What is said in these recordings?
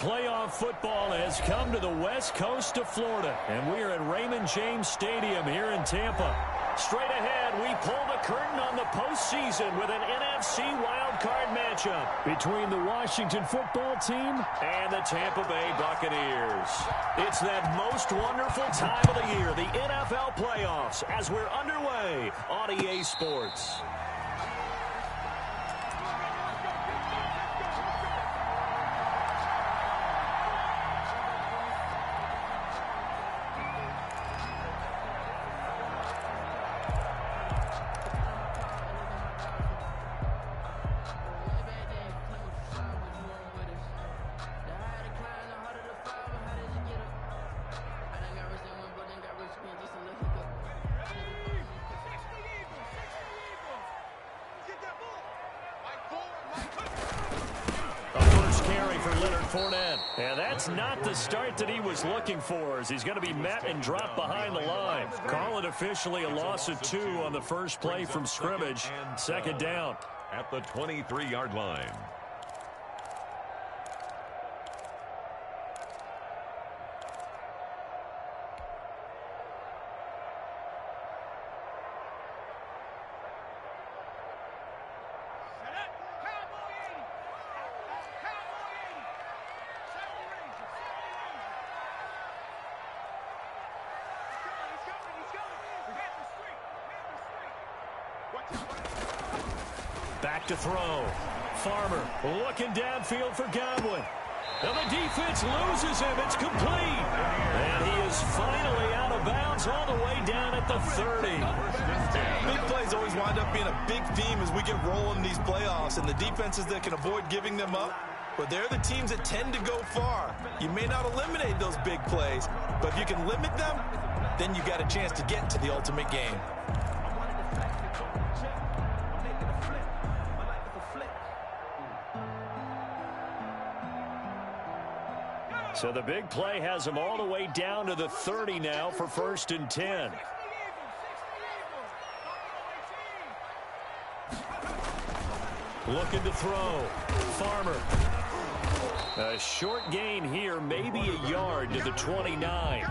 Playoff football has come to the west coast of Florida, and we are at Raymond James Stadium here in Tampa. Straight ahead, we pull the curtain on the postseason with an NFC wildcard matchup between the Washington football team and the Tampa Bay Buccaneers. It's that most wonderful time of the year, the NFL playoffs, as we're underway on EA Sports. And that's not the start that he was looking for, as he's going to be met and dropped behind the line. Call it officially a loss of 2 on the first play from scrimmage. Second down. At the 23-yard line. Back to throw. Farmer looking downfield for Godwin. And the defense loses him. It's complete. And he is finally out of bounds all the way down at the 30. Big plays always wind up being a big theme as we get rolling in these playoffs, and the defenses that can avoid giving them up, but they're the teams that tend to go far. You may not eliminate those big plays, but if you can limit them, then you got a chance to get to the ultimate game. So the big play has him all the way down to the 30 now for 1st and 10. Looking to throw. Farmer. A short gain here, maybe a yard to the 29.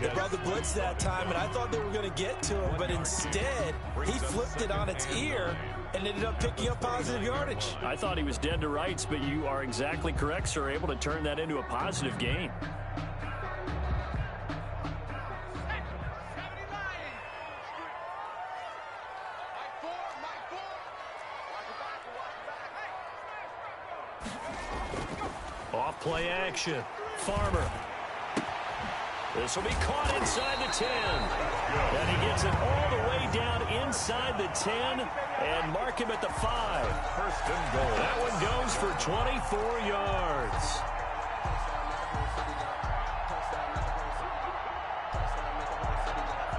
They brought the blitz that time, and I thought they were going to get to him, but instead, he flipped it on its ear and ended up picking up positive yardage. I thought he was dead to rights, but you are exactly correct, sir, able to turn that into a positive gain. Play action. Farmer. This will be caught inside the 10. And he gets it all the way down inside the 10 and mark him at the 5. First and goal. That one goes for 24 yards.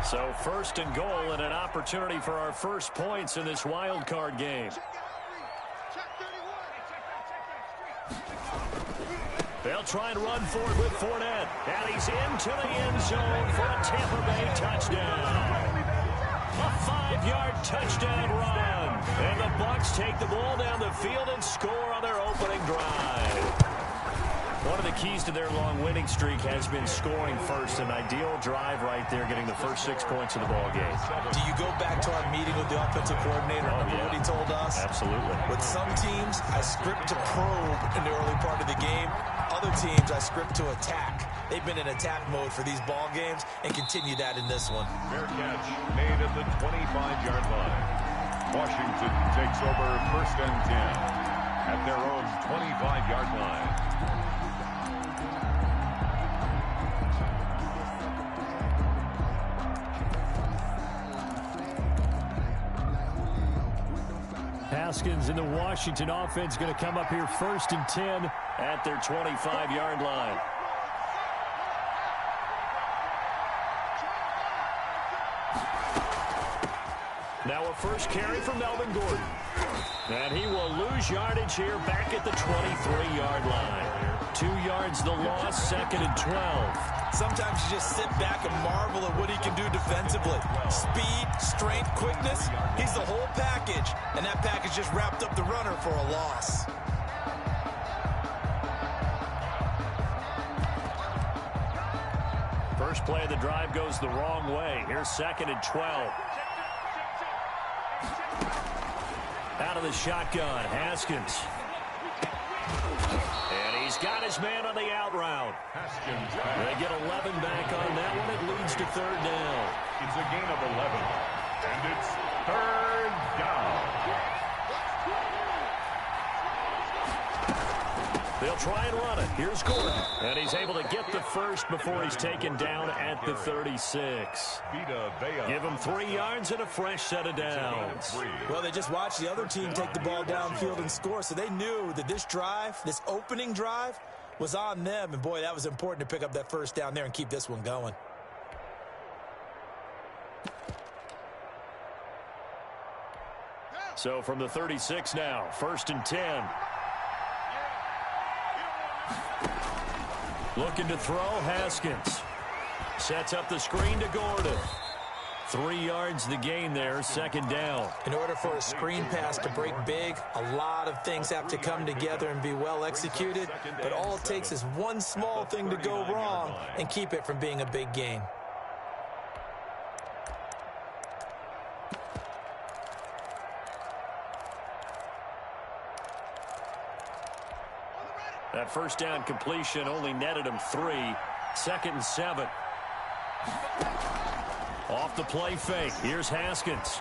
So first and goal and an opportunity for our first points in this wild card game. They'll try and run for it with Fournette. And he's into the end zone for a Tampa Bay touchdown. A 5-yard touchdown run. And the Bucs take the ball down the field and score on their opening drive. One of the keys to their long winning streak has been scoring first. An ideal drive right there, getting the first 6 points of the ball game. Do you go back to our meeting with the offensive coordinator? Remember what he told us? Absolutely. With some teams, I script to probe in the early part of the game. Other teams, I script to attack. They've been in attack mode for these ball games and continue that in this one. Fair catch made at the 25-yard line. Washington takes over first and 10 at their own 25-yard line. Haskins in the Washington offense going to come up here first and 10 at their 25-yard line. Now a first carry for Melvin Gordon. And he will lose yardage here back at the 23-yard line. 2 yards the loss, second and 12. Sometimes you just sit back and marvel at what he can do defensively. Speed, strength, quickness. He's the whole package. And that package just wrapped up the runner for a loss. First play of the drive goes the wrong way. Here's second and 12. Out of the shotgun, Haskins. And he's got his man on the out route. Haskins. They get 11 back on that one. It leads to third down. It's a gain of 11. And it's third down. They'll try and run it. Here's Gordon. And he's able to get the first before he's taken down at the 36. Give him 3 yards and a fresh set of downs. Well, they just watched the other team take the ball downfield and score, so they knew that this drive, this opening drive, was on them. And, boy, that was important to pick up that first down there and keep this one going. So from the 36 now, first and 10. Looking to throw, Haskins. Sets up the screen to Gordon. 3 yards the gain there, second down. In order for a screen pass to break big, a lot of things have to come together and be well executed. But all it takes is one small thing to go wrong and keep it from being a big gain. That first down completion only netted him 3. Second and 7. Off the play fake. Here's Haskins.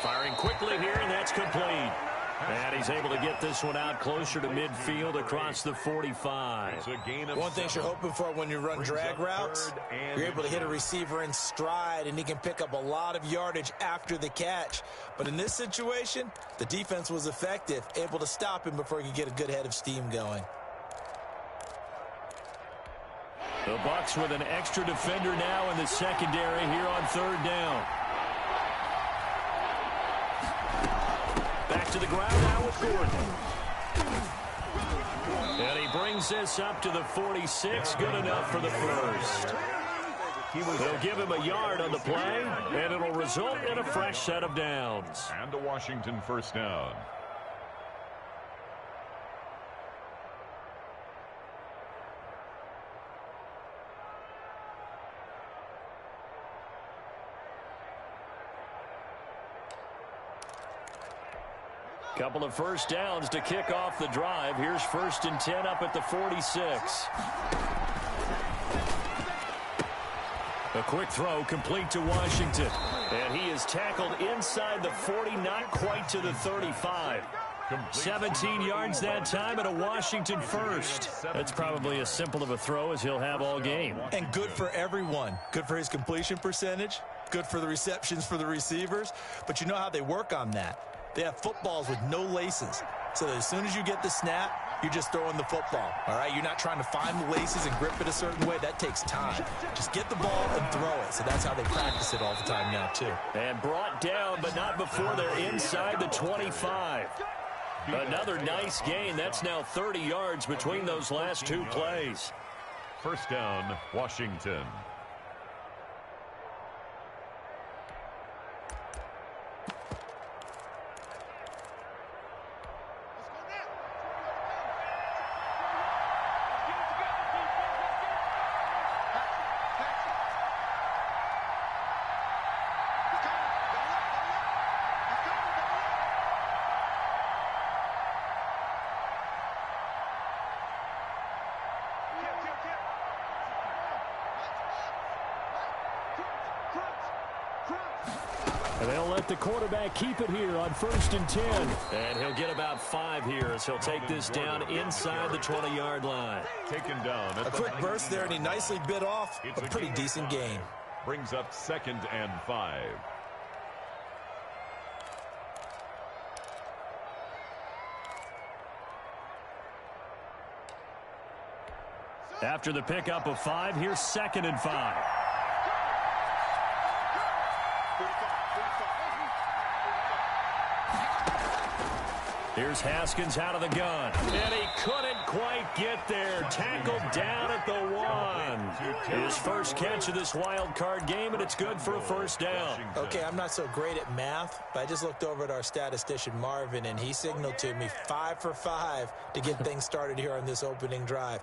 Firing quickly here, and that's complete. And he's able to get this one out closer to midfield across the 45. One thing you're hoping for when you run drag routes, you're able to hit a receiver in stride, and he can pick up a lot of yardage after the catch. But in this situation, the defense was effective, able to stop him before he could get a good head of steam going. The Bucs with an extra defender now in the secondary here on third down. Back to the ground now with Gordon. And he brings this up to the 46. Good enough for the first. They'll give him a yard on the play, and it'll result in a fresh set of downs. And a Washington first down. Couple of first downs to kick off the drive. Here's first and 10 up at the 46. A quick throw complete to Washington. And he is tackled inside the 40, not quite to the 35. 17 yards that time and a Washington first. That's probably as simple of a throw as he'll have all game. And good for everyone. Good for his completion percentage. Good for the receptions for the receivers. But you know how they work on that. They have footballs with no laces. So that as soon as you get the snap, you're just throwing the football. All right? You're not trying to find the laces and grip it a certain way. That takes time. Just get the ball and throw it. So that's how they practice it all the time now, too. And brought down, but not before they're inside the 25. Another nice gain. That's now 30 yards between those last two plays. First down, Washington. And they'll let the quarterback keep it here on 1st and 10. And he'll get about 5 here as he'll take this down inside the 20-yard line. Taken down. A quick burst there, and he nicely bit off a pretty decent gain. Brings up 2nd and 5. After the pickup of 5, here's 2nd and 5. Here's Haskins out of the gun. And he couldn't quite get there. Tackled down at the 1. His first catch of this wild card game, and it's good for a first down. Okay, I'm not so great at math, but I just looked over at our statistician, Marvin, and he signaled to me 5 for 5 to get things started here on this opening drive.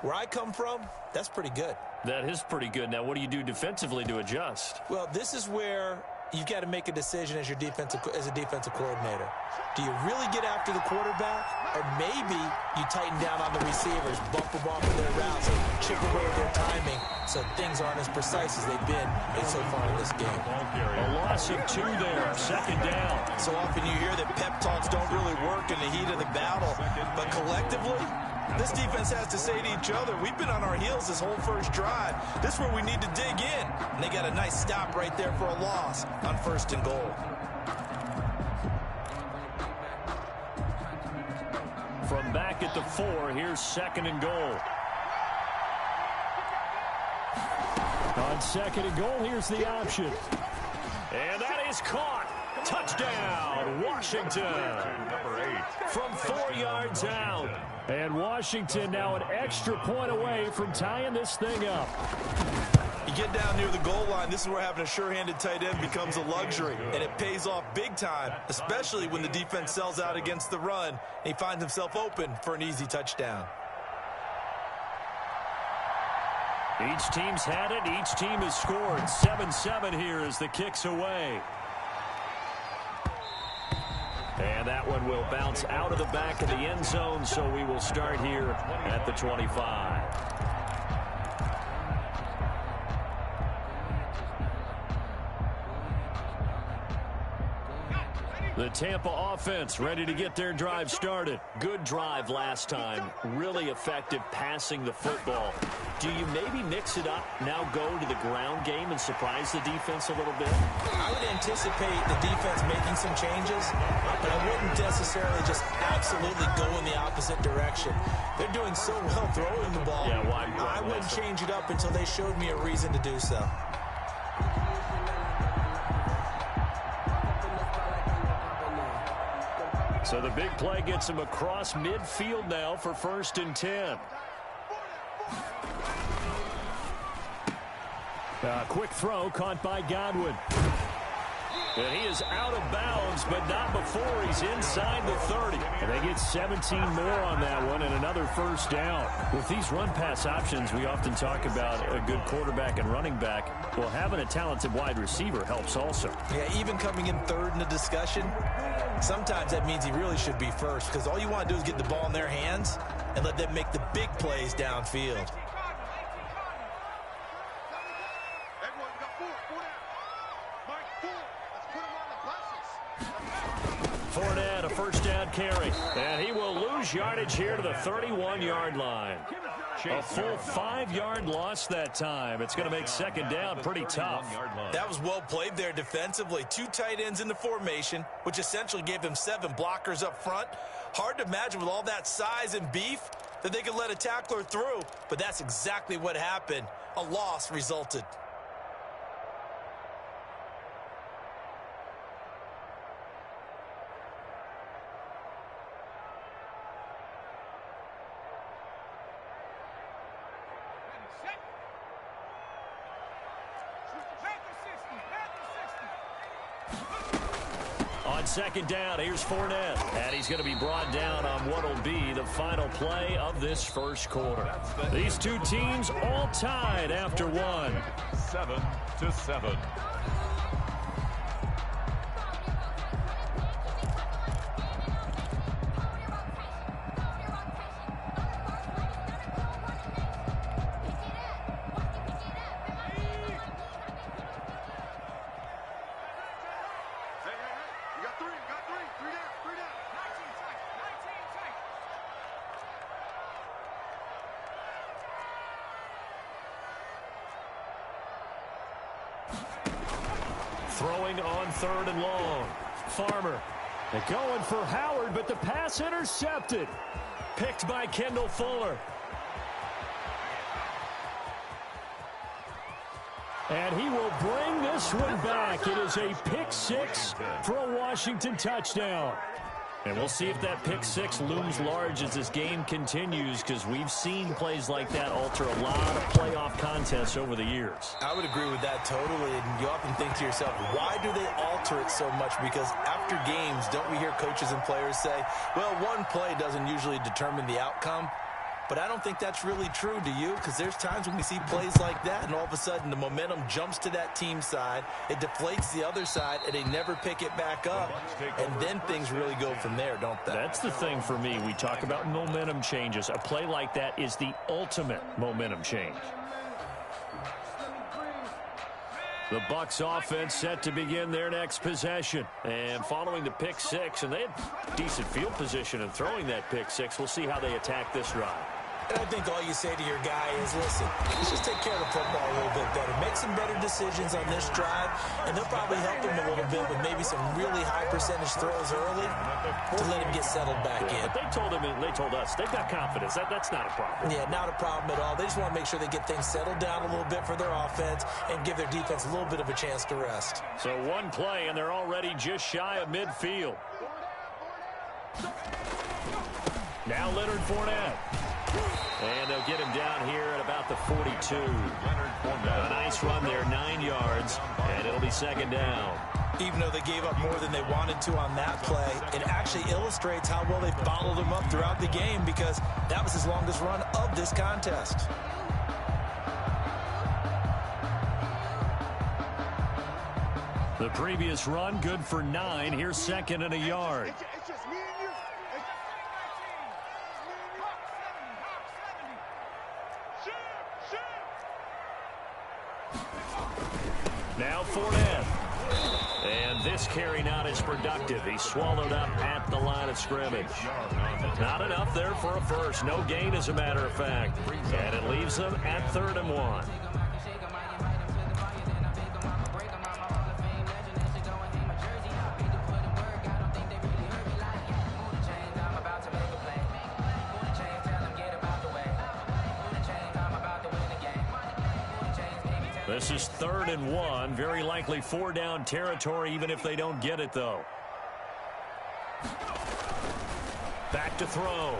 Where I come from, that's pretty good. That is pretty good. Now, what do you do defensively to adjust? Well, this is where you've got to make a decision as a defensive coordinator. Do you really get after the quarterback, or maybe you tighten down on the receivers, bump them off of their routes, and chip away at their timing so things aren't as precise as they've been so far in this game? A loss of 2 there, 2nd down. So often you hear that pep talks don't really work in the heat of the battle, but collectively, this defense has to say to each other, we've been on our heels this whole first drive. This is where we need to dig in. And they got a nice stop right there for a loss on 1st and goal. From back at the 4, here's 2nd and goal. On 2nd and goal, here's the option. And that is caught. Touchdown, Washington. Number 8. From 4 yards out. And Washington now an extra point away from tying this thing up. You get down near the goal line, this is where having a sure-handed tight end becomes a luxury, and it pays off big time, especially when the defense sells out against the run, and he finds himself open for an easy touchdown. Each team's had it. Each team has scored. 7-7 here as the kick's away. And that one will bounce out of the back of the end zone, so we will start here at the 25. The Tampa offense ready to get their drive started. Good drive last time. Really effective passing the football. Do you maybe mix it up, now go to the ground game and surprise the defense a little bit? I would anticipate the defense making some changes, but I wouldn't necessarily just absolutely go in the opposite direction. They're doing so well throwing the ball. Yeah, why I wouldn't change it up until they showed me a reason to do so. So the big play gets him across midfield now for 1st and 10. Quick throw caught by Godwin. And he is out of bounds, but not before he's inside the 30. And they get 17 more on that one and another first down. With these run-pass options, we often talk about a good quarterback and running back. Well, having a talented wide receiver helps also. Yeah, even coming in 3rd in the discussion, sometimes that means he really should be first, because all you want to do is get the ball in their hands and let them make the big plays downfield. Fournette, a first down carry. And he will lose yardage here to the 31-yard line. A full 5-yard loss that time. It's going to make second down pretty tough. That was well played there defensively. 2 tight ends in the formation, which essentially gave them 7 blockers up front. Hard to imagine with all that size and beef that they could let a tackler through, but that's exactly what happened. A loss resulted. On second down, here's Fournette. And he's going to be brought down on what will be the final play of this first quarter. These two teams all tied after one. 7-7. Throwing on third and long. Farmer. They're going for Howard, but the pass intercepted. Picked by Kendall Fuller. And he will bring this one back. It is a pick six for a Washington touchdown. And we'll see if that pick six looms large as this game continues, because we've seen plays like that alter a lot of playoff contests over the years. I would agree with that totally, and you often think to yourself, why do they alter it so much? Because after games, don't we hear coaches and players say, well, one play doesn't usually determine the outcome? But I don't think that's really true, do you? Because there's times when we see plays like that, and all of a sudden the momentum jumps to that team side, it deflates the other side, and they never pick it back up, and then things really go from there, don't they? That's the thing for me. We talk about momentum changes. A play like that is the ultimate momentum change. The Bucs offense set to begin their next possession. And following the pick six, and they had decent field position in throwing that pick six, we'll see how they attack this drive. And I think all you say to your guy is, listen, let's just take care of the football a little bit better. Make some better decisions on this drive, and they'll probably help him a little bit with maybe some really high percentage throws early to let him get settled back in. But they told him, and they told us, they've got confidence. That's not a problem. Yeah, not a problem at all. They just want to make sure they get things settled down a little bit for their offense and give their defense a little bit of a chance to rest. So one play, and they're already just shy of midfield. Now Leonard Fournette. And they'll get him down here at about the 42. A nice run there, 9 yards, and it'll be second down. Even though they gave up more than they wanted to on that play, it actually illustrates how well they followed him up throughout the game, because that was his longest run of this contest. The previous run, good for 9. Here's second and a yard. Now Fournette. And this carry not as productive. He's swallowed up at the line of scrimmage. Not enough there for a first. No gain, as a matter of fact. And it leaves them at 3rd and 1. This is 3rd and 1. Very likely 4-down territory, even if they don't get it, though. Back to throw.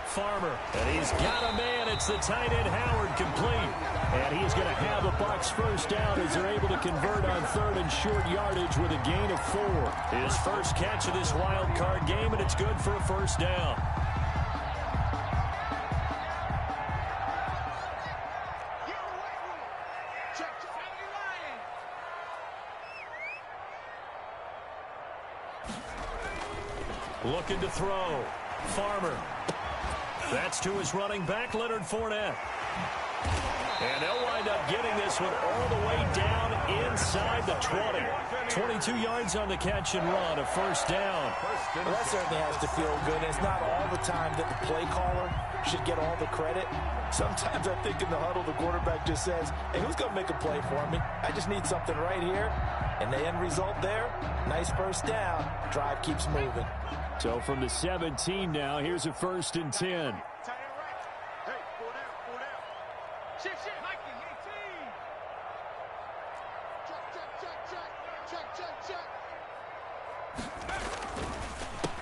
Farmer. And he's got a man. It's the tight end, Howard, complete. And he's going to have a Bucs first down as they're able to convert on 3rd and short yardage with a gain of 4. His first catch of this wild card game, and it's good for a first down. Looking to throw. Farmer. That's to his running back, Leonard Fournette. And they'll wind up getting this one all the way down inside the 20. 22 yards on the catch and run, a first down. Well, that certainly has to feel good. It's not all the time that the play caller should get all the credit. Sometimes I think in the huddle, the quarterback just says, hey, who's going to make a play for me? I just need something right here. And the end result there, nice first down. Drive keeps moving. So from the 17 now, here's a 1st and 10.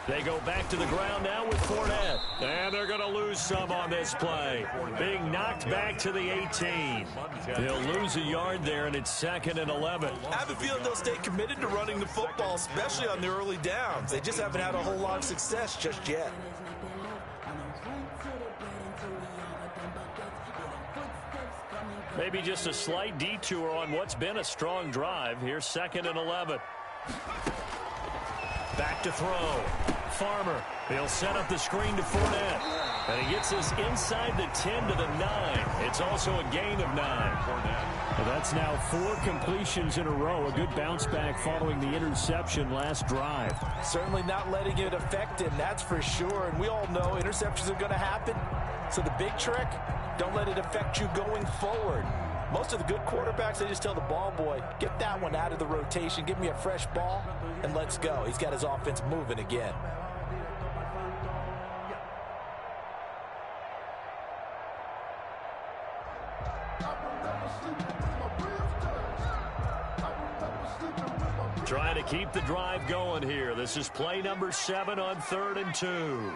They go back to the ground now with Fournette. And they're going to lose some on this play. Being knocked back to the 18. They'll lose a yard there, and it's 2nd and 11. I have a feeling they'll stay committed to running the football, especially on the early downs. They just haven't had a whole lot of success just yet. Maybe just a slight detour on what's been a strong drive. Here's 2nd and 11. Back to throw. Farmer. He'll set up the screen to Fournette. And he gets us inside the 10 to the 9. It's also a gain of 9. Well, that's now 4 completions in a row. A good bounce back following the interception last drive. Certainly not letting it affect him, that's for sure. And we all know interceptions are going to happen. So the big trick, don't let it affect you going forward. Most of the good quarterbacks, they just tell the ball boy, get that one out of the rotation, give me a fresh ball, and let's go. He's got his offense moving again. Trying to keep the drive going here. This is play number 7 on 3rd and 2.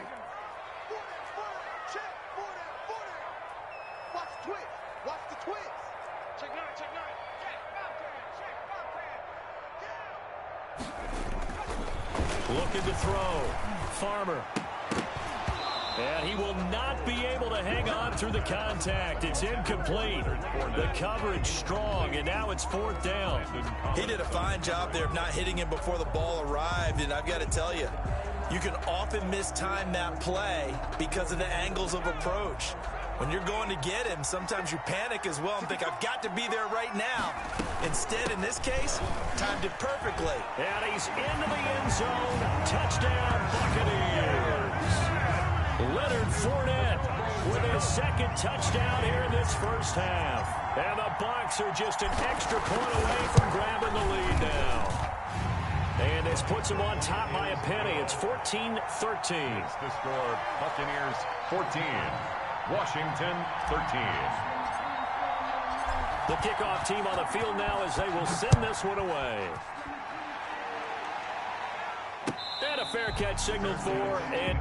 Looking to throw. Farmer. And he will not be able to hang on through the contact. It's incomplete. The coverage strong, and now it's 4th down. He did a fine job there of not hitting him before the ball arrived, and I've got to tell you, you can often mistime that play because of the angles of approach. When you're going to get him, sometimes you panic as well and think, I've got to be there right now. Instead, in this case, timed it perfectly. And he's into the end zone. Touchdown, Buccaneers. Leonard Fournette with his 2nd touchdown here in this first half. And the Bucs are just an extra point away from grabbing the lead now. And this puts them on top by a penny. It's 14-13. The score, Buccaneers 14. Washington 13. The kickoff team on the field now as they will send this one away. And a fair catch signaled for. And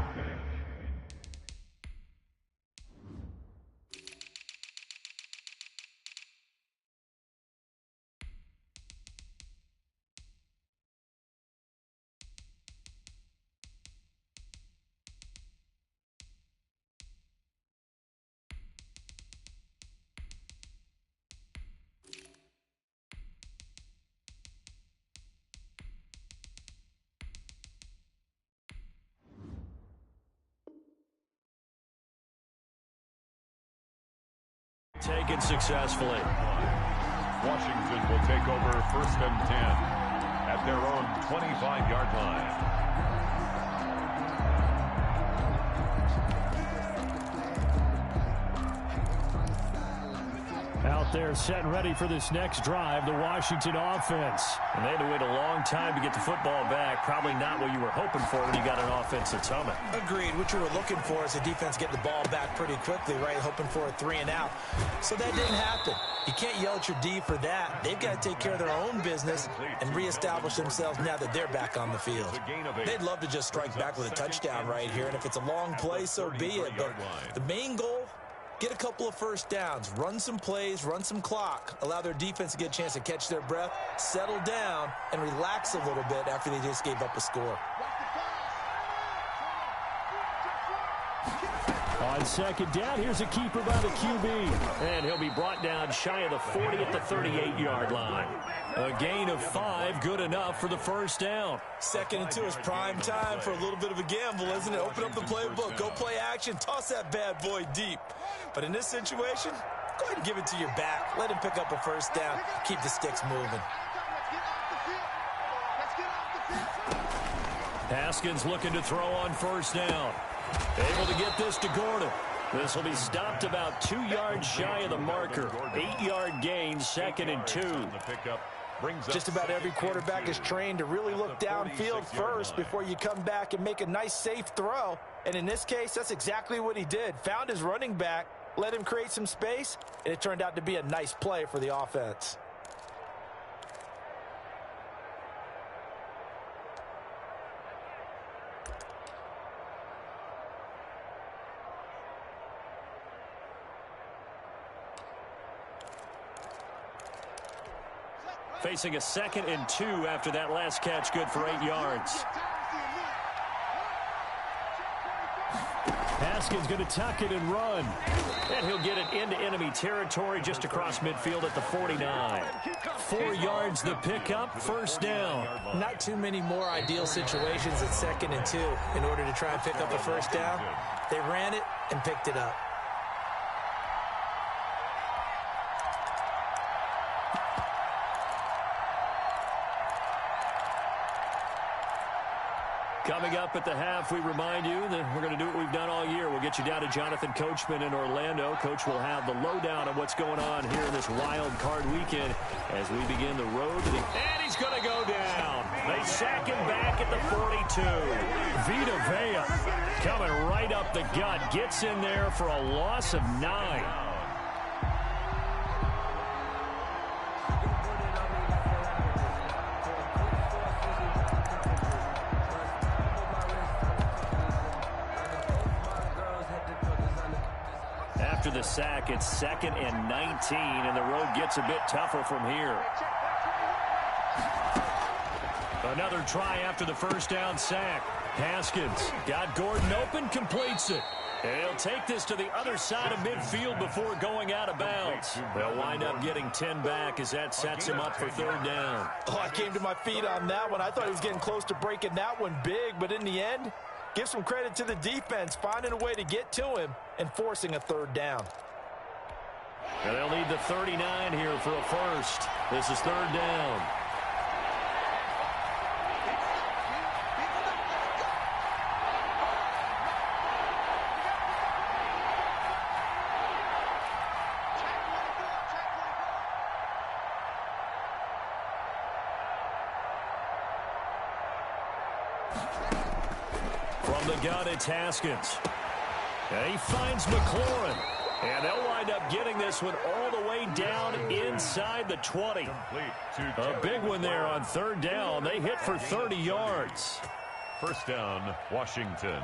taken successfully. Washington will take over 1st and 10 at their own 25-yard line. Out there set and ready for this next drive, the Washington offense. And they had to wait a long time to get the football back. Probably not what you were hoping for when you got an offense that's humming. Agreed. What you were looking for is the defense getting the ball back pretty quickly, right? Hoping for a 3 and out. So that didn't happen. You can't yell at your D for that. They've got to take care of their own business and reestablish themselves now that they're back on the field. They'd love to just strike back with a touchdown right here. And if it's a long play, so be it. But the main goal, get a couple of first downs, run some plays, run some clock, allow their defense to get a chance to catch their breath, settle down, and relax a little bit after they just gave up a score. On 2nd down, here's a keeper by the QB. And he'll be brought down shy of the 40 at the 38-yard line. A gain of 5, good enough for the first down. 2nd and 2 is prime time for a little bit of a gamble, isn't it? Open up the playbook, go play action, toss that bad boy deep. But in this situation, go ahead and give it to your back. Let him pick up a first down, keep the sticks moving. Haskins looking to throw on first down. Able to get this to Gordon. This will be stopped about 2 yards shy of the marker. 8-yard gain, 2nd and 2. Just about every quarterback is trained to really look downfield first before you come back and make a nice, safe throw. And in this case, that's exactly what he did. Found his running back, let him create some space, and it turned out to be a nice play for the offense. Facing a 2nd and 2 after that last catch, good for 8 yards. Haskins going to tuck it and run. And he'll get it into enemy territory just across midfield at the 49. 4 yards the pickup, first down. Not too many more ideal situations at 2nd and 2 in order to try and pick up a first down. They ran it and picked it up. Coming up at the half, we remind you that we're going to do what we've done all year. We'll get you down to Jonathan Coachman in Orlando. Coach will have the lowdown on what's going on here in this wild card weekend as we begin the road to the... And he's going to go down. They sack him back at the 42. Vita Vea coming right up the gut. Gets in there for a loss of 9. After the sack, it's 2nd and 19, and the road gets a bit tougher from here. Another try after the first down sack. Haskins got Gordon open, completes it. And he'll take this to the other side of midfield before going out of bounds. They'll wind up getting 10 back as that sets him up for 3rd down. Oh, I came to my feet on that one. I thought he was getting close to breaking that one big, but in the end, give some credit to the defense, finding a way to get to him and forcing a 3rd down. And they'll need the 39 here for a first. This is 3rd down. From the gun, it's Haskins. And he finds McLaurin. And they'll wind up getting this one all the way down inside the 20. A big one there on 3rd down. They hit for 30 yards. First down, Washington.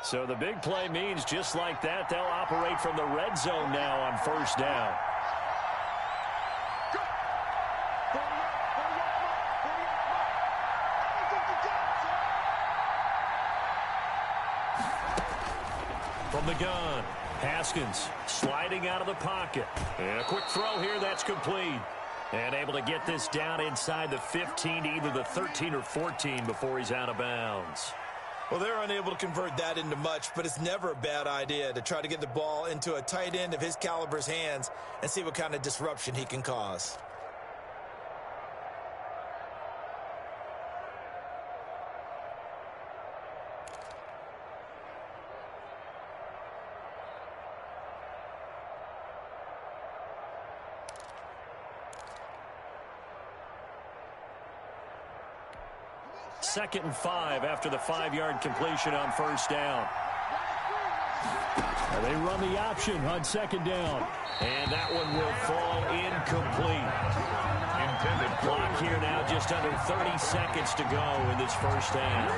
So the big play means just like that, they'll operate from the red zone now on first down. From the gun, Haskins sliding out of the pocket. And a quick throw here, that's complete. And able to get this down inside the 15 to either the 13 or 14 before he's out of bounds. Well, they're unable to convert that into much, but it's never a bad idea to try to get the ball into a tight end of his caliber's hands and see what kind of disruption he can cause. Second and 5 after the 5-yard completion on first down. And they run the option on second down. And that one will fall incomplete. Intended clock here now, just under 30 seconds to go in this first half.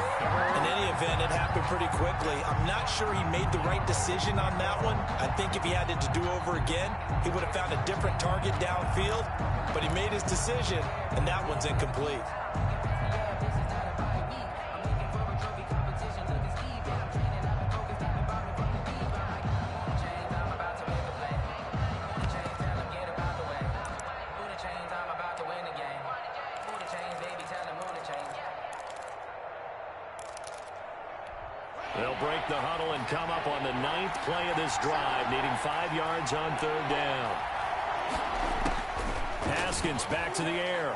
In any event, it happened pretty quickly. I'm not sure he made the right decision on that one. I think if he had it to do over again, he would have found a different target downfield. But he made his decision, and that one's incomplete. break the huddle and come up on the 9th play of this drive, needing 5 yards on 3rd down. Haskins back to the air.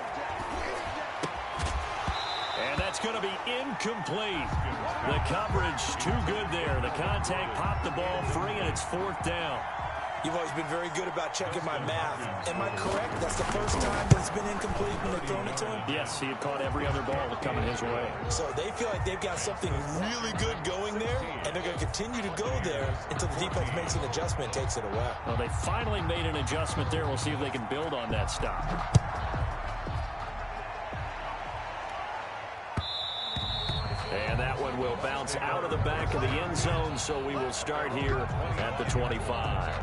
And that's going to be incomplete. The coverage too good there. The contact popped the ball free, and it's 4th down. You've always been very good about checking my math. Am I correct? That's the first time that it's been incomplete when they've thrown it to him? Yes, he had caught every other ball coming his way. So they feel like they've got something really good going there, and they're going to continue to go there until the defense makes an adjustment and takes it away. Well, they finally made an adjustment there. We'll see if they can build on that stop. And that one will bounce out of the back of the end zone, so we will start here at the 25.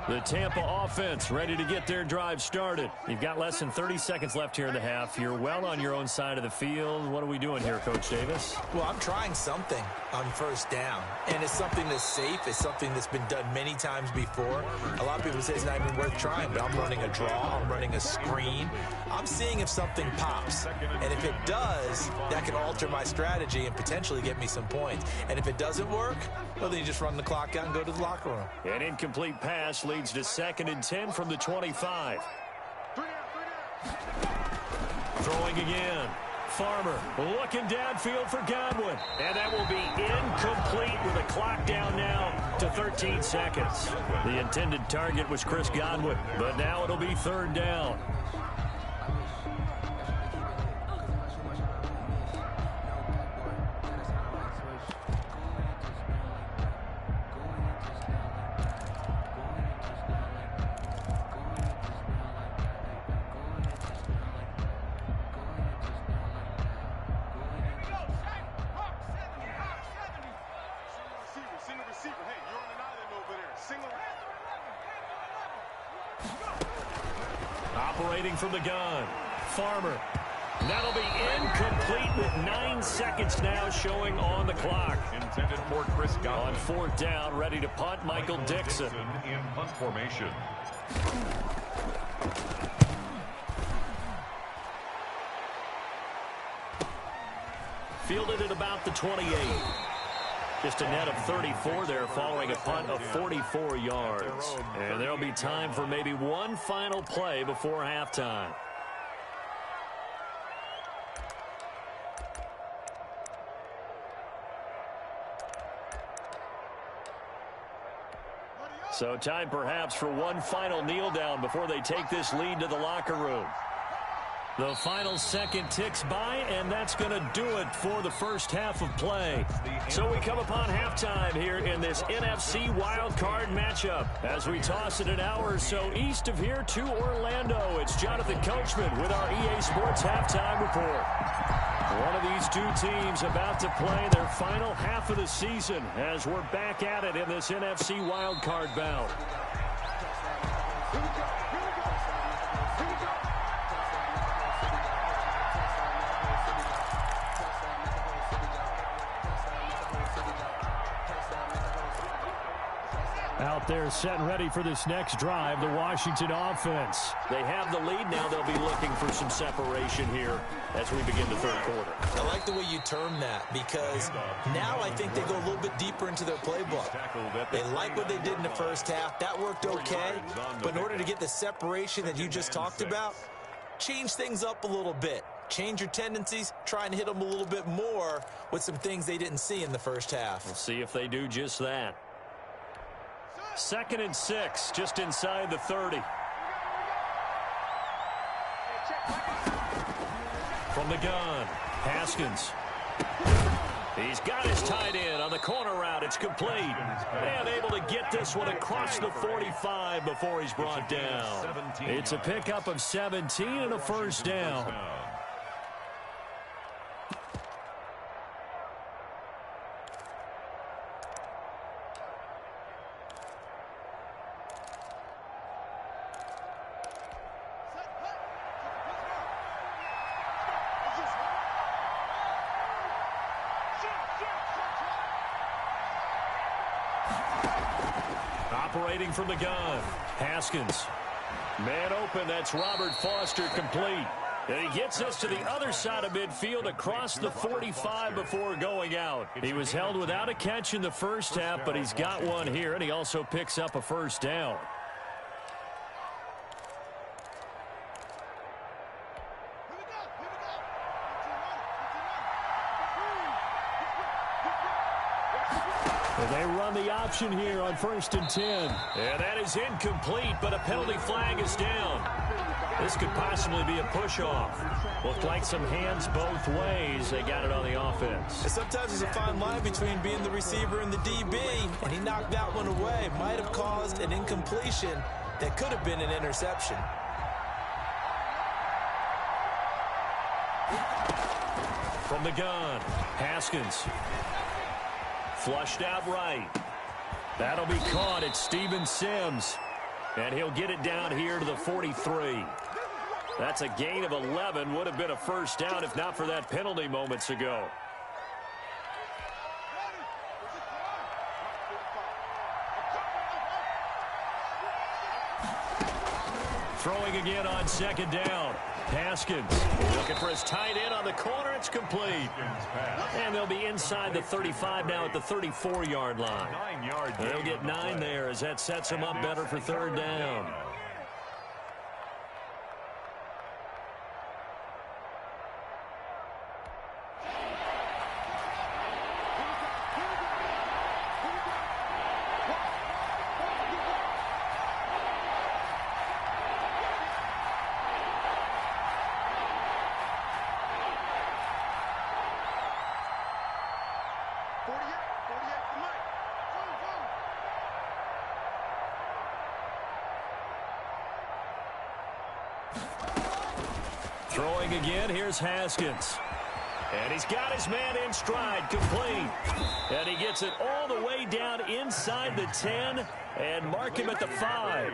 The Tampa offense ready to get their drive started. You've got less than 30 seconds left here in the half. You're well on your own side of the field. What are we doing here, Coach Davis? Well, I'm trying something on 1st down, and it's something that's safe. It's something that's been done many times before. A lot of people say it's not even worth trying, but I'm running a draw. I'm running a screen. I'm seeing if something pops, and if it does, that can alter my strategy and potentially get me some points. And if it doesn't work, well, then you just run the clock out and go to the locker room. An incomplete pass leads to 2nd and 10 from the 25. Throwing again. Farmer looking downfield for Godwin. And that will be incomplete with a clock down now to 13 seconds. The intended target was Chris Godwin, but now it'll be 3rd down. Operating from the gun. Farmer. That'll be incomplete with 9 seconds now showing on the clock. Intended for Chris Godwin. On 4th down, ready to punt, Michael Dixon. In punt formation. Fielded at about the 28. Just a net of 34 there following a punt of 44 yards. And there'll be time for maybe one final play before halftime. So time perhaps for one final kneel down before they take this lead to the locker room. The final second ticks by, and that's going to do it for the first half of play. So we come upon halftime here in this NFC wildcard matchup. As we toss it an hour or so east of here to Orlando, it's Jonathan Coachman with our EA Sports Halftime Report. One of these two teams about to play their final half of the season as we're back at it in this NFC wildcard bout. Out there set and ready for this next drive, the Washington offense. They have the lead now. They'll be looking for some separation here as we begin the 3rd quarter. I like the way you term that because now I think they go a little bit deeper into their playbook. They like what they did in the first half. That worked okay. But in order to get the separation that you just talked about, change things up a little bit. Change your tendencies, try and hit them a little bit more with some things they didn't see in the first half. We'll see if they do just that. 2nd and 6, just inside the 30. From the gun, Haskins. He's got his tight end on the corner route. It's complete. And able to get this one across the 45 before he's brought down. It's a pickup of 17 and a first down. Operating from the gun, Haskins. Man open, that's Robert Foster complete. And he gets us to the other side of midfield across the 45 before going out. He was held without a catch in the first half, but he's got one here, and he also picks up a first down. And they run the option here on 1st and 10. And that is incomplete, but a penalty flag is down. This could possibly be a push-off. Looked like some hands both ways. They got it on the offense. And sometimes there's a fine line between being the receiver and the DB, and he knocked that one away. Might have caused an incompletion that could have been an interception. From the gun, Haskins. Flushed out right. That'll be caught at Steven Sims. And he'll get it down here to the 43. That's a gain of 11. Would have been a first down if not for that penalty moments ago. Throwing again on 2nd down. Haskins looking for his tight end on the corner. It's complete. And they'll be inside the 35 now at the 34-yard line. They'll get 9 there as that sets them up better for 3rd down. Throwing again, here's Haskins. And he's got his man in stride, complete. And he gets it all the way down inside the 10 and mark him at the 5.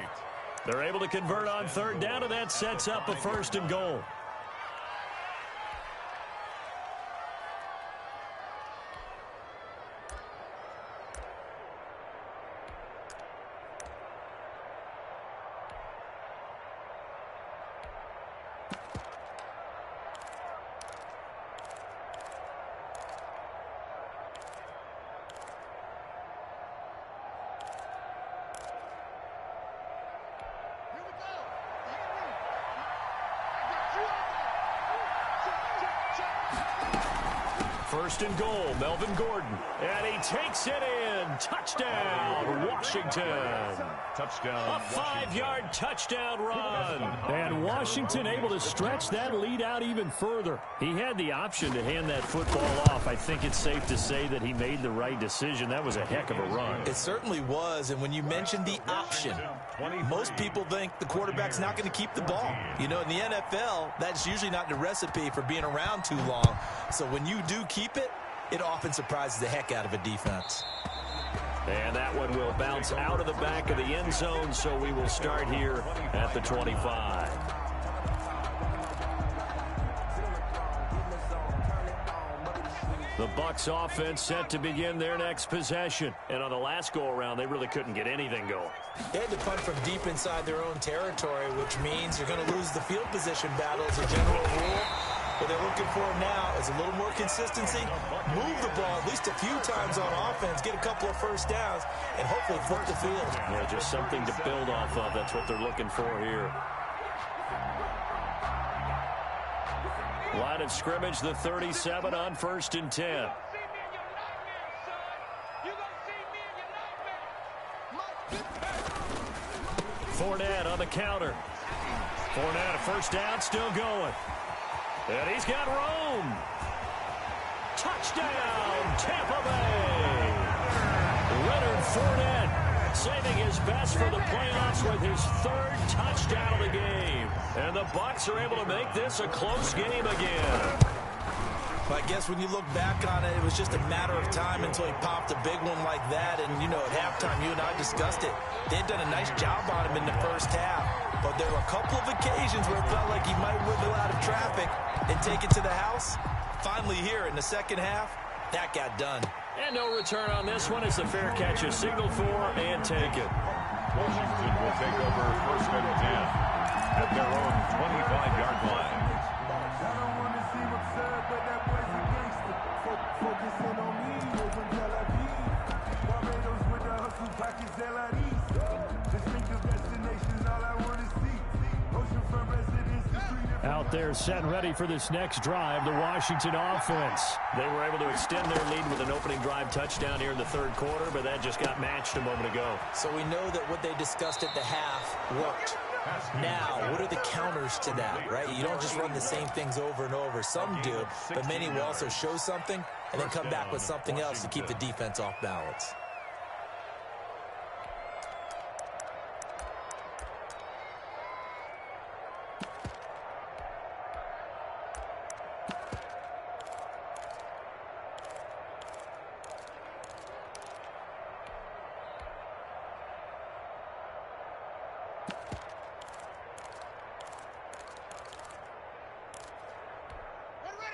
They're able to convert on 3rd down, and that sets up a 1st and goal. First and goal, Melvin Gordon. And he takes it in. Touchdown, Washington. Touchdown, a 5-yard touchdown run. And Washington able to stretch that lead out even further. He had the option to hand that football off. I think it's safe to say that he made the right decision. That was a heck of a run. It certainly was. And when you mentioned the option, most people think the quarterback's not going to keep the ball. You know, in the NFL, that's usually not the recipe for being around too long. So when you do keep it, it often surprises the heck out of a defense. And that one will bounce out of the back of the end zone, so we will start here at the 25. The Bucs offense set to begin their next possession. And on the last go-around, they really couldn't get anything going. They had to punt from deep inside their own territory, which means you're going to lose the field position battle as a general rule. What they're looking for now is a little more consistency, move the ball at least a few times on offense, get a couple of first downs, and hopefully flip the field. Yeah, just something to build off of. That's what they're looking for here. Line of scrimmage, the 37 on 1st and 10. Fournette on the counter. Fournette, a first down, still going. And he's got room. Touchdown, Tampa Bay. Leonard Fournette saving his best for the playoffs with his 3rd touchdown of the game. And the Bucs are able to make this a close game again. But I guess when you look back on it, it was just a matter of time until he popped a big one like that. And, you know, at halftime, you and I discussed it. They had done a nice job on him in the first half. But there were a couple of occasions where it felt like he might wiggle out of traffic and take it to the house. Finally here in the second half, that got done. And no return on this one as the fair catch is signaled for and taken. Washington will take over 1st and 10 at their own 25-yard line. Out there set and ready for this next drive, the Washington offense. They were able to extend their lead with an opening drive touchdown here in the third quarter, but that just got matched a moment ago. So we know that what they discussed at the half worked. Now, what are the counters to that, right? You don't just run the same things over and over. Some do, but many will also show something and then come back with something else to keep the defense off balance.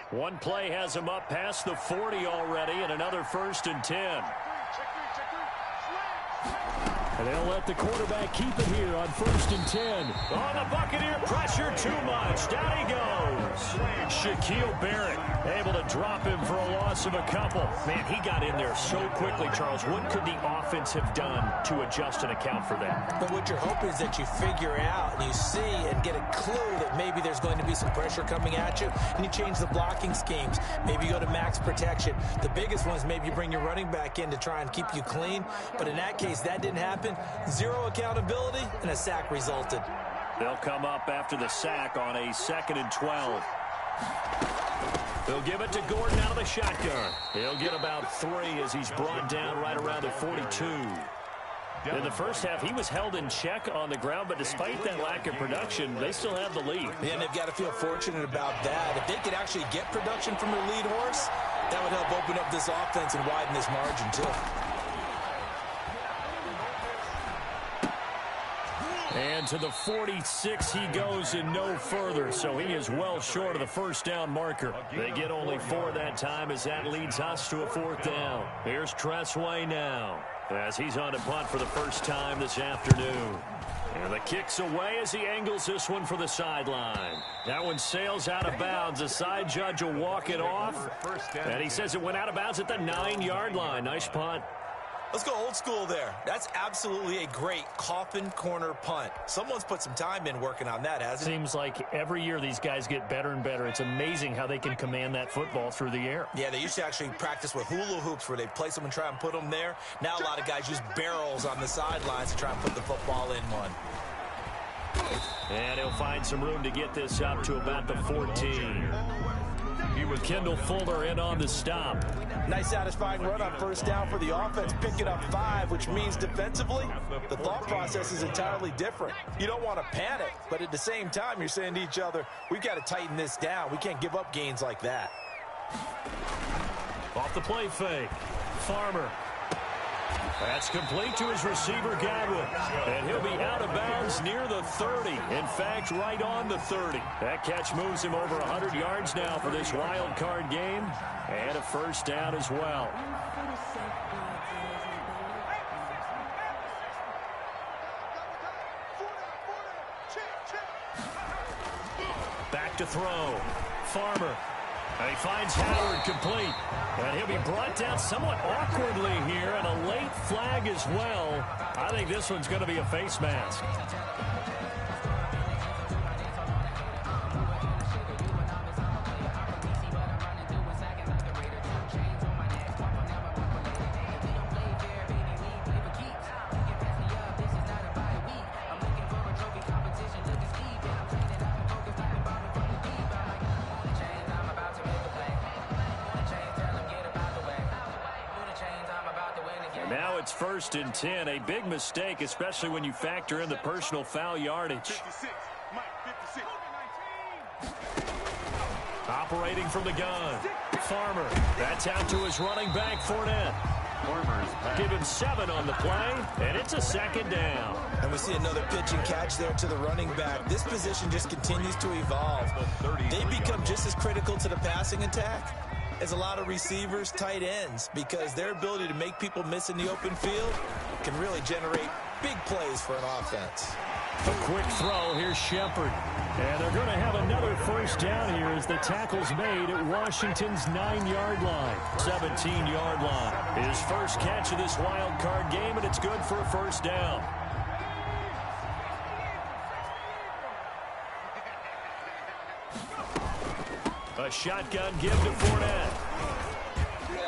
One play has him up past the 40 already, and another 1st and 10. And they'll let the quarterback keep it here on 1st and 10. On the Buccaneer, pressure too much. Down he goes. Shaquille Barrett able to drop him for a loss of a couple. Man, he got in there so quickly, Charles. What could the offense have done to adjust and account for that? But what you're hoping is that you figure out and you see and get a clue that maybe there's going to be some pressure coming at you, and you change the blocking schemes. Maybe you go to max protection. The biggest one is maybe you bring your running back in to try and keep you clean. But in that case, that didn't happen. Zero accountability, and a sack resulted. They'll come up after the sack on a 2nd and 12. They'll give it to Gordon out of the shotgun. He'll get about 3 as he's brought down right around the 42. In the first half, he was held in check on the ground, but despite that lack of production, they still have the lead. Yeah, and they've got to feel fortunate about that. If they could actually get production from their lead horse, that would help open up this offense and widen this margin, too. And to the 46 he goes and no further, so he is well short of the first down marker. They get only 4 that time as that leads us to a 4th down. Here's Tressway now as he's on to punt for the first time this afternoon. And the kick's away as he angles this one for the sideline. That one sails out of bounds. The side judge will walk it off, and he says it went out of bounds at the 9-yard line. Nice punt. Let's go old school there. That's absolutely a great coffin corner punt. Someone's put some time in working on that, hasn't it? Seems like every year these guys get better and better. It's amazing how they can command that football through the air. Yeah, they used to actually practice with hula hoops where they place them and try and put them there. Now a lot of guys use barrels on the sidelines to try and put the football in one. And he'll find some room to get this up to about the 14. He was Kendall Fuller in on the stop. Nice satisfying run on first down for the offense, picking up 5, which means defensively, the thought process is entirely different. You don't want to panic, but at the same time, you're saying to each other, we've got to tighten this down. We can't give up gains like that. Off the play fake. Farmer. That's complete to his receiver, Godwin. And he'll be out of bounds near the 30. In fact, right on the 30. That catch moves him over 100 yards now for this wild card game. And a first down as well. Back to throw. Farmer. And he finds Howard complete. And he'll be brought down somewhat awkwardly here, and a late flag as well. I think this one's going to be a face mask. Now it's 1st and 10, a big mistake, especially when you factor in the personal foul yardage. Operating from the gun. Farmer. That's out to his running back, Fournette. Give him 7 on the play, and it's a 2nd down. And we see another pitch and catch there to the running back. This position just continues to evolve. They become just as critical to the passing attack as a lot of receivers, tight ends, because their ability to make people miss in the open field can really generate big plays for an offense. A quick throw. Here's Shepard. And they're going to have another first down here as the tackle's made at Washington's 9-yard line. 17-yard line. His first catch of this wild card game, and it's good for a first down. A shotgun give to Fournette.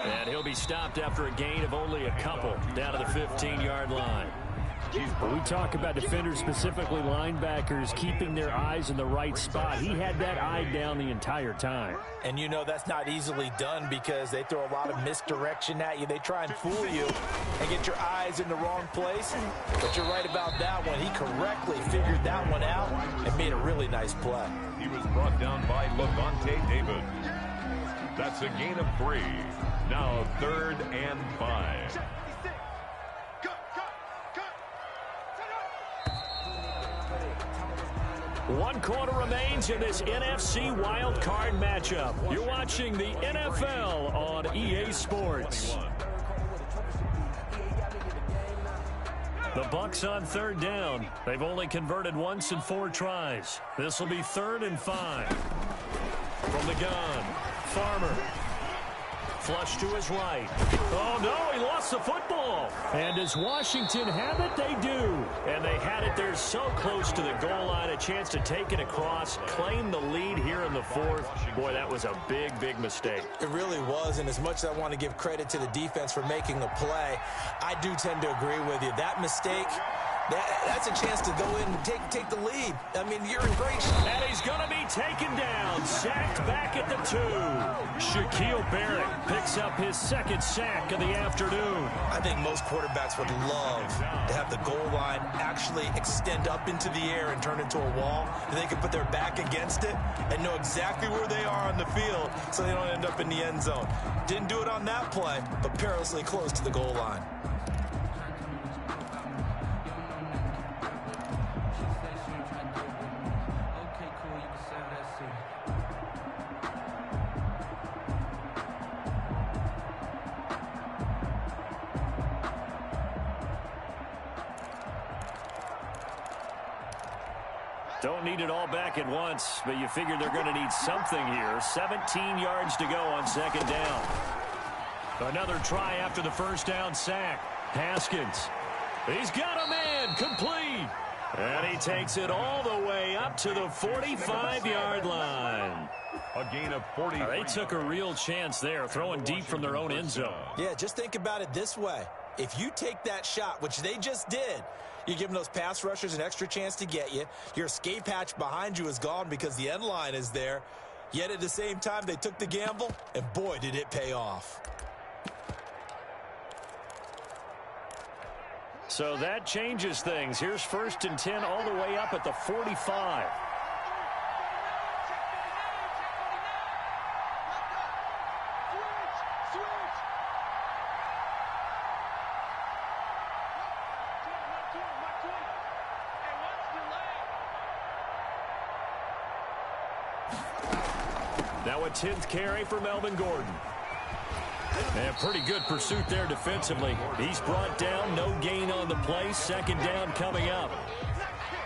And he'll be stopped after a gain of only a couple down to the 15-yard line. We talk about defenders, specifically linebackers, keeping their eyes in the right spot. He had that eye down the entire time. And you know that's not easily done because they throw a lot of misdirection at you. They try and fool you and get your eyes in the wrong place. But you're right about that one. He correctly figured that one out and made a really nice play. He was brought down by Levante David. That's a gain of 3. Now 3rd and 5. One quarter remains in this NFC Wild Card matchup. You're watching the NFL on EA Sports. The Bucs on 3rd down. They've only converted once in 4 tries. This will be 3rd and 5. From the gun, Farmer. Flush to his right. Oh, no, he lost the football. And does Washington have it? They do. And they had it there so close to the goal line. A chance to take it across, claim the lead here in the 4th. Boy, that was a big, big mistake. It really was, and as much as I want to give credit to the defense for making the play, I do tend to agree with you. That mistake, that's a chance to go in and take the lead. I mean, you're in great shape. And he's going to be taken down, sacked back at the 2. Shaquille Barrett picks up his 2nd sack of the afternoon. I think most quarterbacks would love to have the goal line actually extend up into the air and turn into a wall. And they can put their back against it and know exactly where they are on the field so they don't end up in the end zone. Didn't do it on that play, but perilously close to the goal line. Don't need it all back at once, but you figure they're going to need something here. 17 yards to go on 2nd down. Another try after the first down sack. Haskins. He's got a man. Complete. And he takes it all the way up to the 45-yard line. A gain of 40. They took a real chance there, throwing deep from their own end zone. Yeah, just think about it this way. If you take that shot, which they just did, you're giving those pass rushers an extra chance to get you. Your escape hatch behind you is gone because the end line is there. Yet at the same time, they took the gamble, and boy, did it pay off. So that changes things. Here's 1st and 10 all the way up at the 45. Now a 10th carry for Melvin Gordon. And pretty good pursuit there defensively. He's brought down, no gain on the play. 2nd down coming up.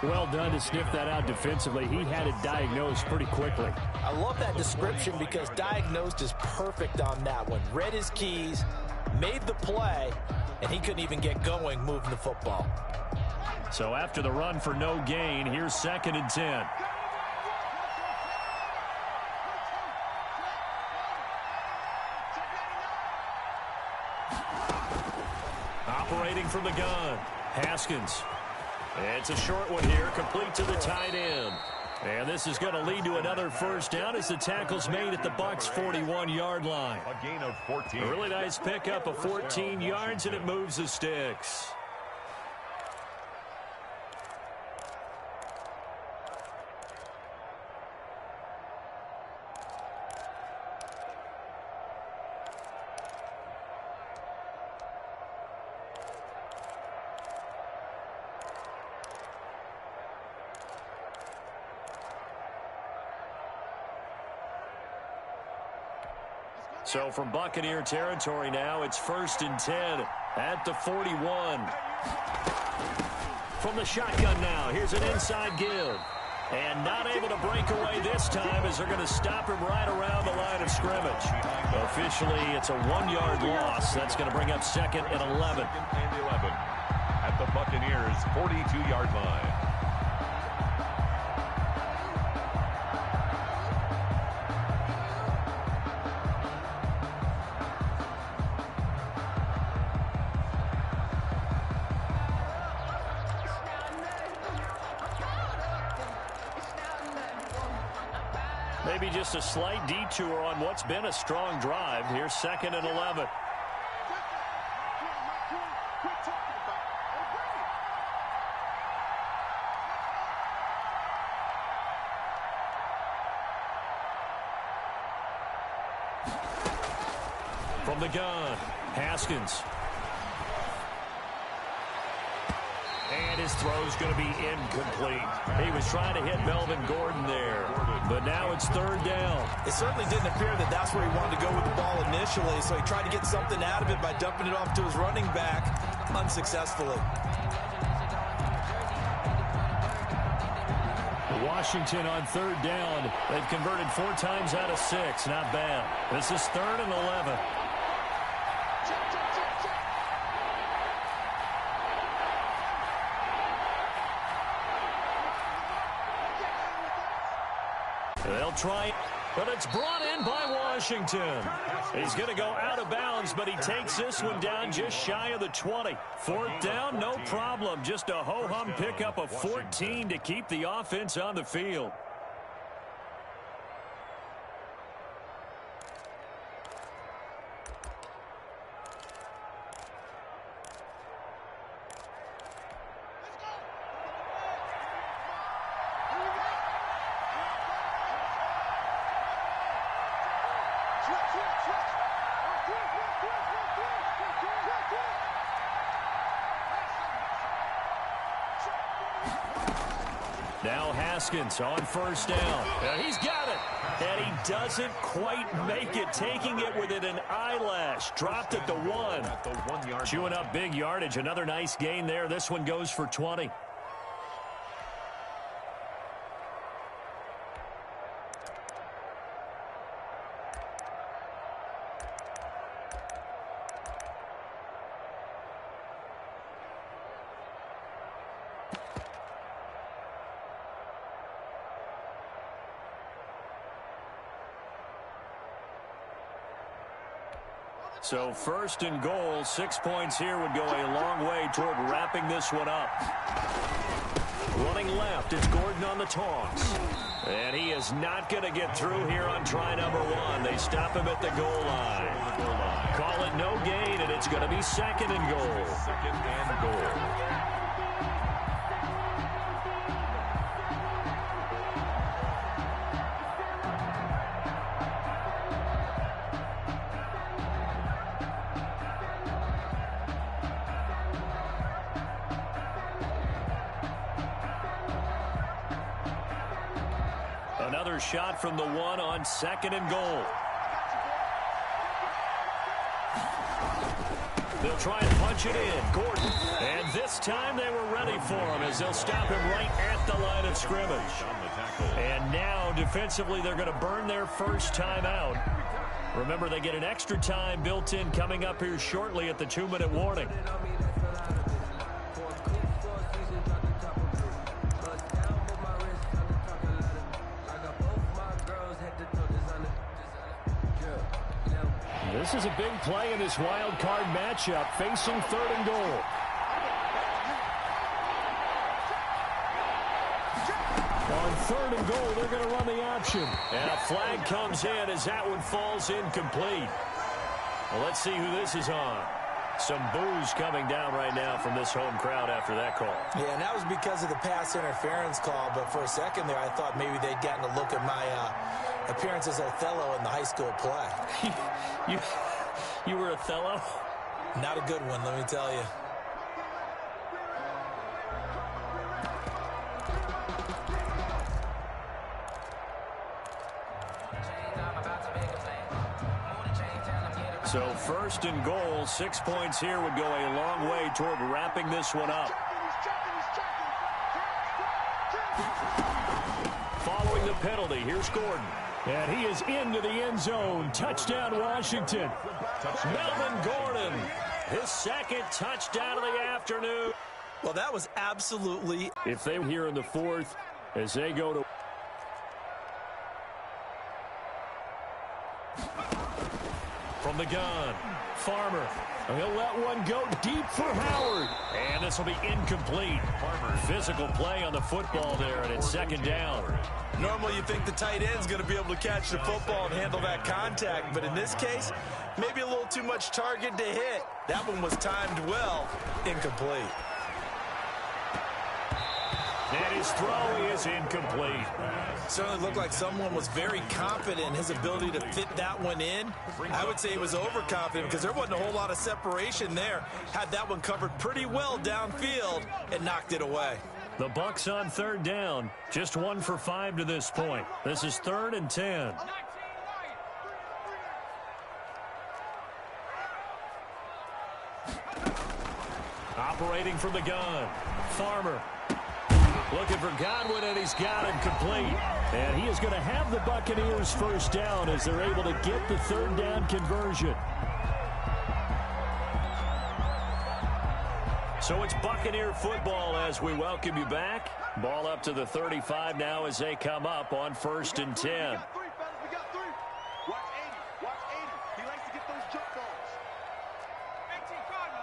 Well done to sniff that out defensively. He had it diagnosed pretty quickly. I love that description because diagnosed is perfect on that one. Read his keys, made the play, and he couldn't even get going moving the football. So after the run for no gain, here's 2nd and 10. Operating from the gun, Haskins. It's a short one here, complete to the tight end. And this is going to lead to another first down as the tackle's made at the Bucs' 41-yard line. A gain of 14. A really nice pickup of 14 yards, and it moves the sticks. So from Buccaneer territory now, it's 1st and 10 at the 41. from the shotgun now. Here's an inside give. And not able to break away this time as they're going to stop him right around the line of scrimmage. Officially, it's a 1-yard loss. That's going to bring up 2nd and 11. At the Buccaneers' 42-yard line. Maybe just a slight detour on what's been a strong drive. Here's 2nd and 11. From the gun, Haskins. And his throw's going to be incomplete. He was trying to hit Melvin Gordon there, but now it's 3rd down. It certainly didn't appear that that's where he wanted to go with the ball initially, so he tried to get something out of it by dumping it off to his running back unsuccessfully. Washington on 3rd down. They've converted 4 times out of 6. Not bad. This is 3rd and 11. They'll try it, but it's brought in by Washington. He's going to go out of bounds, but he takes this one down just shy of the 20. 4th down, no problem. Just a ho-hum pickup of 14 to keep the offense on the field. Now Haskins on 1st down. He's got it. And he doesn't quite make it, taking it within an eyelash. Dropped at the 1. Chewing up big yardage. Another nice gain there. This one goes for 20. So 1st and goal, 6 points here would go a long way toward wrapping this one up. Running left, it's Gordon on the toss. And he is not going to get through here on try number 1. They stop him at the goal line. Call it no gain, and it's going to be 2nd and goal. 2nd and goal. Another shot from the 1 on 2nd and goal. They'll try and punch it in. Gordon. And this time they were ready for him as they'll stop him right at the line of scrimmage. And now defensively they're going to burn their first time out. Remember, they get an extra time built in coming up here shortly at the 2-minute warning. This is a big play in this wild card matchup, facing 3rd and goal. On 3rd and goal, they're going to run the option. And a flag comes in as that one falls incomplete. Well, let's see who this is on. Some boos coming down right now from this home crowd after that call. Yeah, and that was because of the pass interference call, but for a second there I thought maybe they'd gotten a look at my appearance as Othello in the high school play. You were Othello? Not a good one, let me tell you. So 1st and goal, 6 points here would go a long way toward wrapping this one up. Following the penalty, here's Gordon. And he is into the end zone. Touchdown, Washington. Melvin Gordon, his second touchdown of the afternoon. Well, that was absolutely... If they were here in the fourth, as they go to... From the gun, Farmer. He'll let one go deep for Howard. And this will be incomplete. Physical play on the football there, and it's second down. Normally you think the tight end's going to be able to catch the football and handle that contact, but in this case, maybe a little too much target to hit. That one was timed well, incomplete. And his throw is incomplete. Certainly looked like someone was very confident in his ability to fit that one in. I would say he was overconfident because there wasn't a whole lot of separation there. Had that one covered pretty well downfield and knocked it away. The Bucs on third down. Just 1 for 5 to this point. This is 3rd and 10. Operating from the gun. Farmer. Looking for Godwin, and he's got him complete. And he is going to have the Buccaneers first down as they're able to get the third down conversion. So it's Buccaneer football as we welcome you back. Ball up to the 35 now as they come up on 1st and 10. We got 3. Watch 80. Watch 80. He likes to get those jump balls. 18 Cardinal.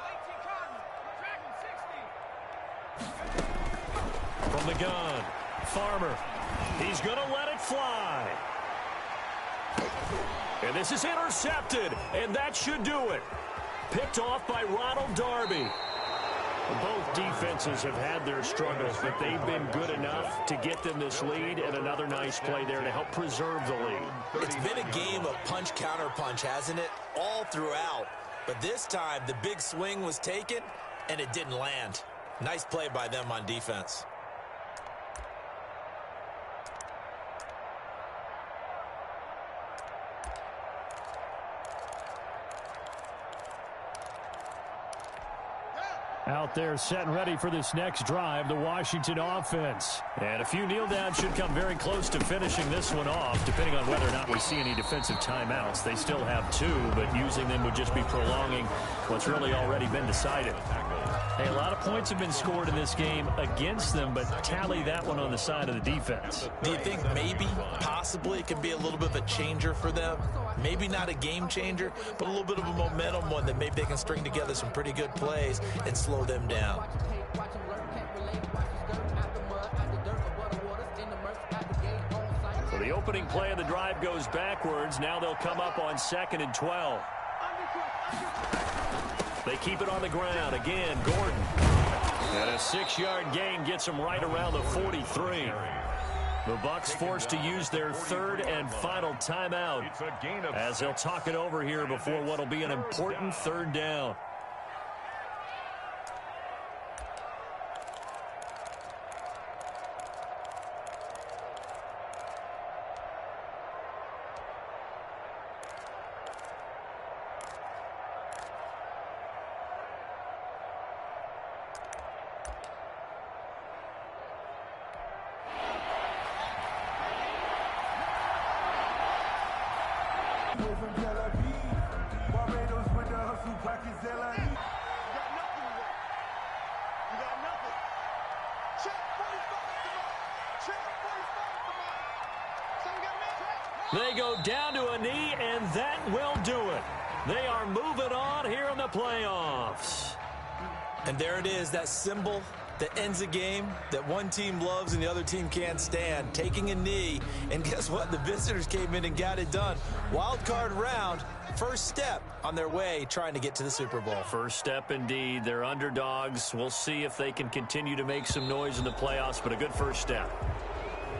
Dragon 60. From the gun, Farmer. He's going to let it fly. And this is intercepted, and that should do it. Picked off by Ronald Darby. Both defenses have had their struggles, but they've been good enough to get them this lead, and another nice play there to help preserve the lead. It's been a game of punch-counter-punch, hasn't it? All throughout. But this time, the big swing was taken, and it didn't land. Nice play by them on defense. Out there set and ready for this next drive, the Washington offense. And a few kneel downs should come very close to finishing this one off, depending on whether or not we see any defensive timeouts. They still have 2, but using them would just be prolonging what's really already been decided. Hey, a lot of points have been scored in this game against them, but tally that one on the side of the defense. Do you think maybe, possibly, it can be a little bit of a changer for them? Maybe not a game changer, but a little bit of a momentum one that maybe they can string together some pretty good plays and slow them down. So the opening play of the drive goes backwards. Now they'll come up on 2nd and 12. They keep it on the ground. Again, Gordon. And a 6-yard gain gets them right around the 43. The Bucs forced to use their 3rd and final timeout as they'll talk it over here before what will be an important 3rd down. They go down to a knee, and that will do it. They are moving on here in the playoffs. And there it is, that symbol that ends a game that one team loves and the other team can't stand, taking a knee. And guess what? The visitors came in and got it done. Wild card round, first step on their way trying to get to the Super Bowl. First step indeed. They're underdogs. We'll see if they can continue to make some noise in the playoffs, but a good first step.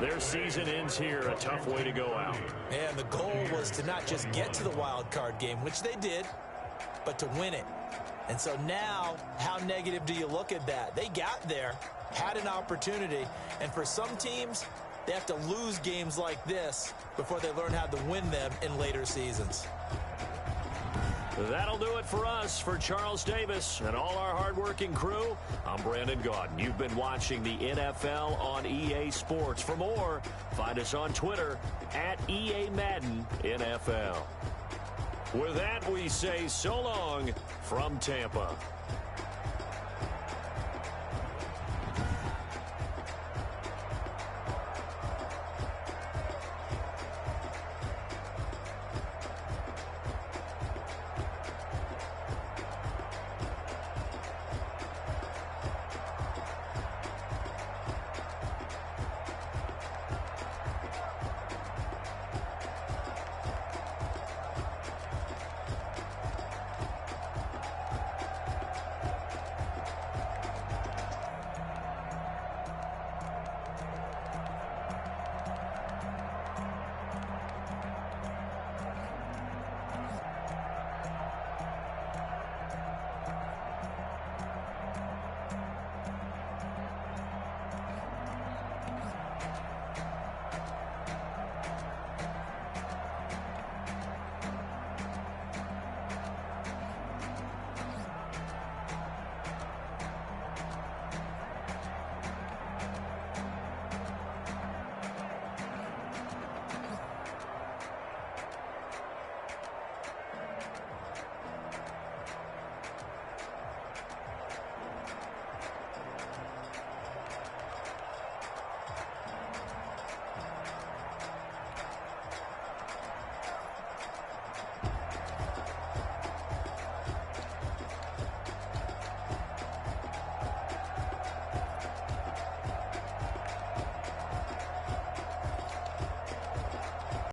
Their season ends here, a tough way to go out. And the goal was to not just get to the wild card game, which they did, but to win it. And so now, how negative do you look at that? They got there, had an opportunity, and for some teams, they have to lose games like this before they learn how to win them in later seasons. That'll do it for us. For Charles Davis and all our hardworking crew, I'm Brandon Gaudin. You've been watching the NFL on EA Sports. For more, find us on Twitter at EA Madden NFL. With that, we say so long from Tampa.